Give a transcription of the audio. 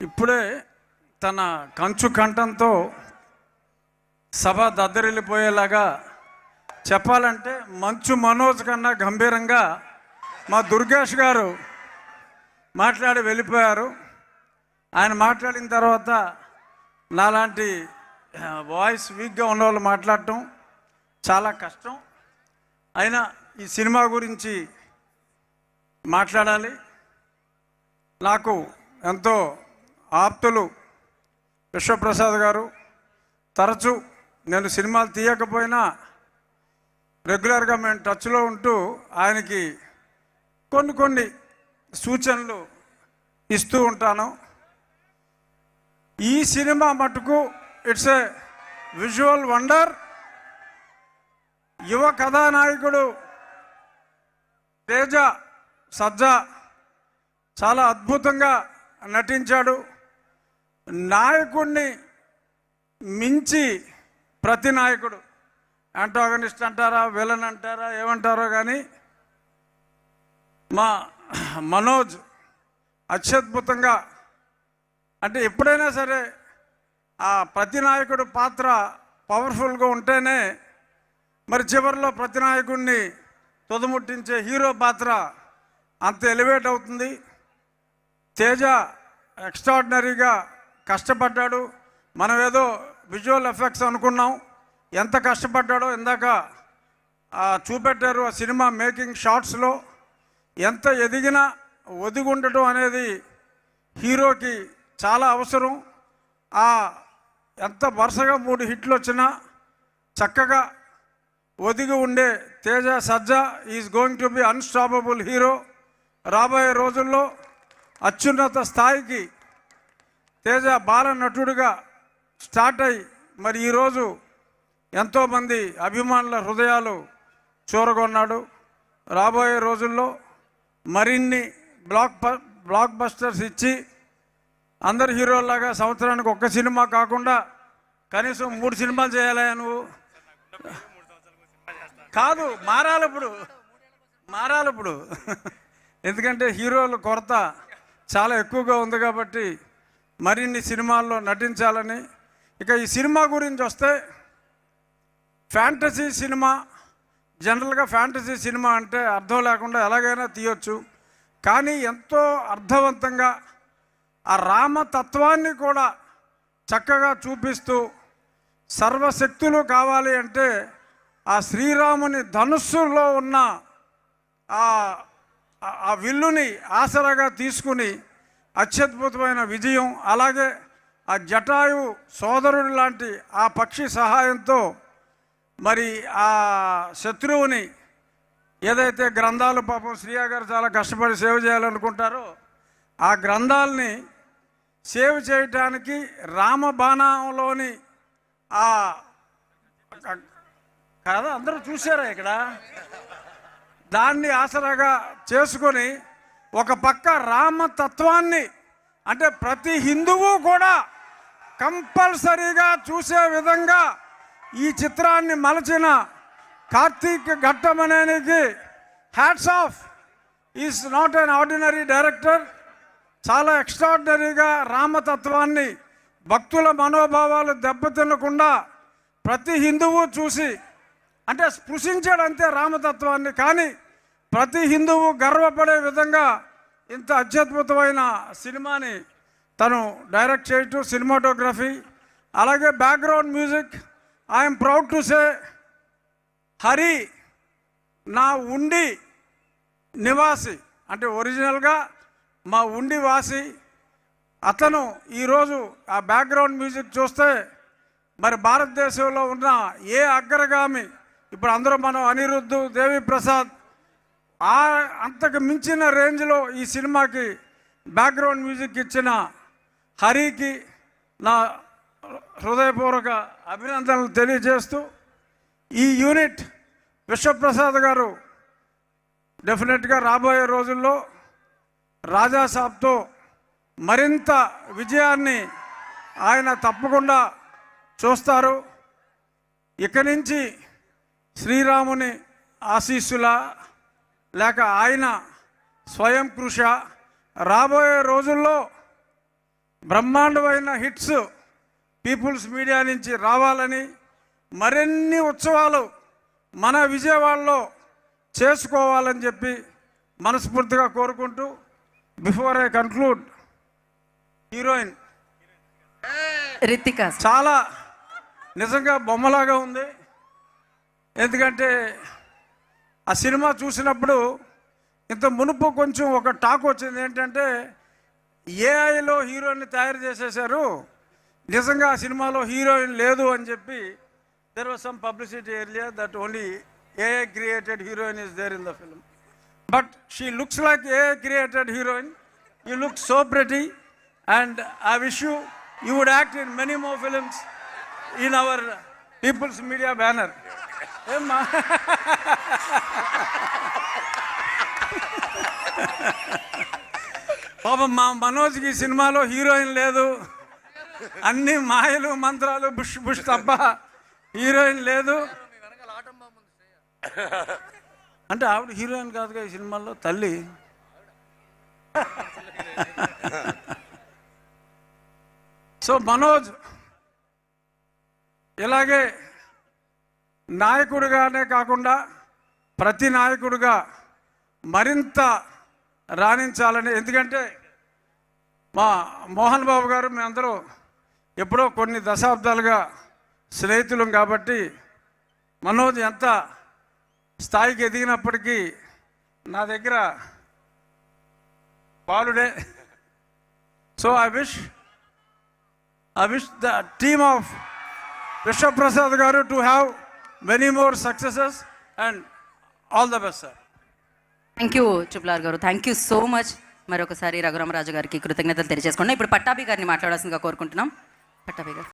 ఇప్పుడే తన కంచు కంఠంతో సభ దద్దరిల్లిపోయేలాగా చెప్పాలంటే మంచు మనోజ్ కన్నా గంభీరంగా మా దుర్గేష్ గారు మాట్లాడి వెళ్ళిపోయారు. ఆయన మాట్లాడిన తర్వాత నాలాంటి వాయిస్ వీక్గా ఉన్న వాళ్ళు మాట్లాడటం చాలా కష్టం. అయినా ఈ సినిమా గురించి మాట్లాడాలి. నాకు ఎంతో ఆప్తులు విశ్వప్రసాద్ గారు. తరచూ నేను సినిమాలు తీయకపోయినా రెగ్యులర్గా మేము టచ్లో ఉంటూ ఆయనకి కొన్ని సూచనలు ఇస్తూ ఉంటాను. ఈ సినిమా మటుకు ఇట్స్ ఏ విజువల్ వండర్. యువ కథానాయకుడు తేజ సజ్జా చాలా అద్భుతంగా నటించాడు. నాయకుడిని మించి ప్రతి నాయకుడు, యాంటాగనిస్ట్ అంటారా, విలన్ అంటారా, ఏమంటారో కానీ మా మనోజ్ అత్యద్భుతంగా, అంటే ఎప్పుడైనా సరే ఆ ప్రతి నాయకుడు పాత్ర పవర్ఫుల్గా ఉంటేనే మరి చివరిలో ప్రతి నాయకుడిని తుదముట్టించే హీరో పాత్ర అంత ఎలివేట్ అవుతుంది. తేజ ఎక్స్ట్రాడినరీగా కష్టపడ్డాడు. మనం ఏదో విజువల్ ఎఫెక్ట్స్ అనుకున్నాం, ఎంత కష్టపడ్డాడో ఇందాక చూపెట్టారు ఆ సినిమా మేకింగ్ షాట్స్లో. ఎంత ఎదిగినా ఒదిగి ఉండటం అనేది హీరోకి చాలా అవసరం. ఎంత వరుసగా 3 హిట్లు వచ్చినా చక్కగా ఒదిగి ఉండే Teja Sajja is going to be unstoppable hero. రాబోయే రోజుల్లో అత్యున్నత స్థాయికి తేజ బాల నటుడిగా స్టార్ట్ అయ్యి మరి ఈరోజు ఎంతోమంది అభిమానుల హృదయాలు చూరగొన్నాడు. రాబోయే రోజుల్లో మరిన్ని బ్లాక్ బస్టర్స్ ఇచ్చి అందరు హీరోల్లాగా సంవత్సరానికి 1 సినిమా కాకుండా కనీసం 3 సినిమాలు చేయాలి. నువ్వు కాదు, మారాలి ఇప్పుడు ఎందుకంటే హీరోల కొరత చాలా ఎక్కువగా ఉంది కాబట్టి మరిన్ని సినిమాల్లో నటించాలని. ఇక ఈ సినిమా గురించి వస్తే, ఫ్యాంటసీ సినిమా, జనరల్గా ఫ్యాంటసీ సినిమా అంటే అర్థం లేకుండా ఎలాగైనా తీయొచ్చు. కానీ ఎంతో అర్థవంతంగా ఆ రామతత్వాన్ని కూడా చక్కగా చూపిస్తూ, సర్వశక్తులు కావాలి అంటే ఆ శ్రీరాముని ధనుస్సులో ఉన్న ఆ విల్లుని ఆసరాగా తీసుకుని అత్యద్భుతమైన విజయం, అలాగే ఆ జటాయు సోదరుడు లాంటి ఆ పక్షి సహాయంతో మరి ఆ శత్రువుని ఏదైతే గ్రంథాలు పాపం శ్రీయా గారు చాలా కష్టపడి సేవ్ చేయాలనుకుంటారో ఆ గ్రంథాలని సేవ్ చేయటానికి రామబాణంలోని కదా అందరూ చూసారా ఇక్కడ, దాన్ని ఆసరాగా చేసుకొని ఒక పక్క రామతత్వాన్ని, అంటే ప్రతి హిందువు కూడా కంపల్సరీగా చూసే విధంగా ఈ చిత్రాన్ని మలచిన కార్తీక్ ఘట్టమనేనికి hats off. Is not an ordinary director. చాలా ఎక్స్ట్రాడినరీగా రామతత్వాన్ని, భక్తుల మనోభావాలు దెబ్బతినకుండా ప్రతి హిందువు చూసి, అంటే స్పృశించాడంతే రామతత్వాన్ని, కానీ ప్రతి హిందువు గర్వపడే విధంగా ఇంత అత్యద్భుతమైన సినిమాని తను డైరెక్ట్ చేయటం, సినిమాటోగ్రఫీ, అలాగే background music. I'm proud to say Hari నా ఉండి నివాసి, అంటే ఒరిజినల్గా మా ఉండి వాసి అతను ఈరోజు ఆ బ్యాక్గ్రౌండ్ మ్యూజిక్ చూస్తే మరి భారతదేశంలో ఉన్న ఏ అగ్రగామి, ఇప్పుడు అందరూ మనం అనిరుద్ధ్, దేవి ప్రసాద్, అంతకు మించిన రేంజ్లో ఈ సినిమాకి బ్యాక్గ్రౌండ్ మ్యూజిక్ ఇచ్చిన హరికి నా హృదయపూర్వక అభినందనలు తెలియజేస్తూ, ఈ యూనిట్ విశ్వప్రసాద్ గారు డెఫినెట్గా రాబోయే రోజుల్లో రాజాసాబ్తో మరింత విజయాన్ని ఆయన తప్పకుండా చూస్తారు. ఇక నుంచి శ్రీరాముని ఆశీస్సుల లేక ఆయన స్వయం కృష రాబోయే రోజుల్లో బ్రహ్మాండమైన హిట్స్ పీపుల్స్ మీడియా నుంచి రావాలని, మరిన్ని ఉత్సవాలు మన విజయవాడలో చేసుకోవాలని చెప్పి మనస్ఫూర్తిగా కోరుకుంటూ, before I conclude, heroine Ritika చాలా నిజంగా బొమ్మలాగా ఉంది. ఎందుకంటే ఆ సినిమా చూసినప్పుడు ఇంత మునుపు కొంచెం ఒక టాక్ వచ్చింది ఏంటంటే ఏఐలో హీరోయిన్ని తయారు చేసేశారు, నిజంగా ఆ సినిమాలో హీరోయిన్ లేదు అని చెప్పి. There was some publicity earlier that only AI created heroine is there in the film, but she looks like AI created heroine. You look so pretty and I wish you would act in many more films in our People's Media banner. పాపం మా మనోజ్కి ఈ సినిమాలో heroine లేదు, అన్ని మాయలు మంత్రాలు bush bush తప్ప heroine లేదు. అంటే ఆవిడ హీరోయిన్ కాదుగా ఈ సినిమాలో, తల్లి. సో మనోజ్ ఇలాగే నాయకుడిగానే కాకుండా ప్రతి నాయకుడిగా మరింత రాణించాలని. ఎందుకంటే మా మోహన్ బాబు గారు మేమందరూ ఎప్పుడో కొన్ని దశాబ్దాలుగా స్నేహితులం కాబట్టి మనోజ్ ఎంత స్థాయికి ఎదిగినప్పటికీ నా దగ్గర బాలుడే. So I wish the team of Vishwa Prasad garu to have many more successes and all the best, sir. Thank you చుప్లార్ గారు, థ్యాంక్ యూ సో మచ్. మరొకసారి రఘురామరాజు గారికి కృతజ్ఞతలు తెలియజేసుకున్నాం. ఇప్పుడు పట్టాభి గారిని మాట్లాడాల్సిందిగా కోరుకుంటున్నాం. పట్టాభి గారు.